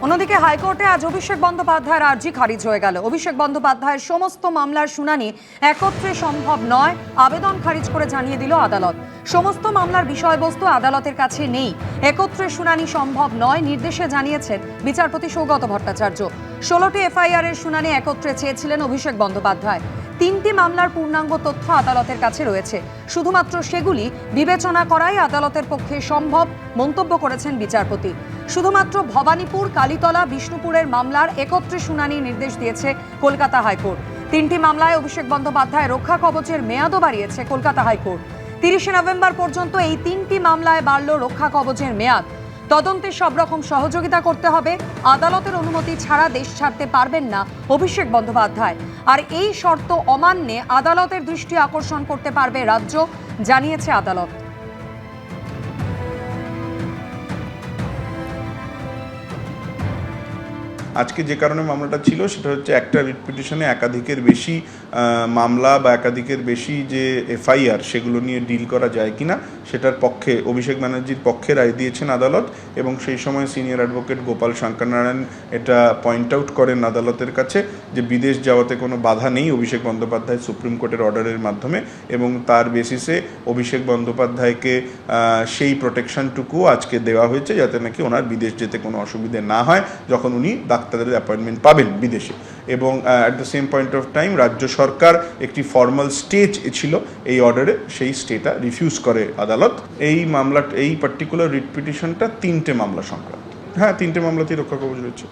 অন্যদিকে হাইকোর্টে আজ অভিষেক বন্দ্যোপাধ্যায়ের আর্জি খারিজ হয়ে গেল। অভিষেক বন্দ্যোপাধ্যায়ের সমস্ত মামলার শুনানি একত্রে সম্ভব নয়, আবেদন খারিজ করে জানিয়ে দিল আদালত। সমস্ত মামলার বিষয়বস্তু আদালতের কাছে নেই, একত্রে শুনানি সম্ভব নয় নির্দেশে জানিয়েছেন বিচারপতি সৌগত ভট্টাচার্য। 16টি এফআইআর এর শুনানি একত্রে চেয়েছিলেন অভিষেক বন্দ্যোপাধ্যায়। 3টি মামলার পূর্ণাঙ্গ তথ্য আদালতের কাছে রয়েছে, শুধুমাত্র সেগুলি বিবেচনা করাই আদালতের পক্ষে সম্ভব মন্তব্য করেছেন বিচারপতি। শুধুমাত্র ভবানীপুর, কালীতলা, বিষ্ণুপুরের মামলার একত্রে শুনানির নির্দেশ দিয়েছে কলকাতা হাইকোর্ট। 3টি মামলায় অভিষেক বন্দ্যোপাধ্যায় রক্ষা কবচের মেয়াদও বাড়িয়েছে কলকাতা হাইকোর্ট। 30শে নভেম্বর পর্যন্ত এই 3টি মামলায় বাড়ল রক্ষা কবচের মেয়াদ। তদন্তে সব রকম সহযোগিতা করতে হবে, আদালতের অনুমতি ছাড়া দেশ ছাড়তে পারবেন না অভিষেক বন্দ্যোপাধ্যায়। আর এই শর্ত অমান্যে আদালতের দৃষ্টি আকর্ষণ করতে পারবে রাজ্য, জানিয়েছে আদালত। আজকে যে কারণে মামলাটা ছিল সেটা হচ্ছে একটা রিট পিটিশনে একাধিকের বেশি মামলা বা একাধিকের বেশি যে এফআইআর সেগুলো নিয়ে ডিল করা যায় কিনা সেটার পক্ষে অভিষেক ব্যানার্জির পক্ষে রায় দিয়েছেন আদালত। এবং সেই সময় সিনিয়র অ্যাডভোকেট গোপাল শঙ্করনারায়ণ এটা পয়েন্ট আউট করেন আদালতের কাছে যে বিদেশ যাওয়াতে কোনো বাধা নেই অভিষেক বন্দ্যোপাধ্যায় সুপ্রিম কোর্টের অর্ডারের মাধ্যমে, এবং তার বেসিসে অভিষেক বন্দ্যোপাধ্যায়কে সেই প্রোটেকশনটুকু আজকে দেওয়া হয়েছে যাতে নাকি ওনার বিদেশ যেতে কোনো অসুবিধে না হয় যখন উনি ডাক্তারের অ্যাপয়েন্টমেন্ট পাবেন বিদেশে। এবং at the same point of time রাজ্য সরকার একটি ফর্মাল স্টেজ ছিল এই অর্ডারে, সেই স্টেটা রিফিউজ করে আদালত। এই মামলা, এই পার্টিকুলার রিট পিটিশনটা 3টে মামলা সংক্রান্ত। হ্যাঁ, 3টে মামলাতেই রক্ষা কবচ রয়েছে।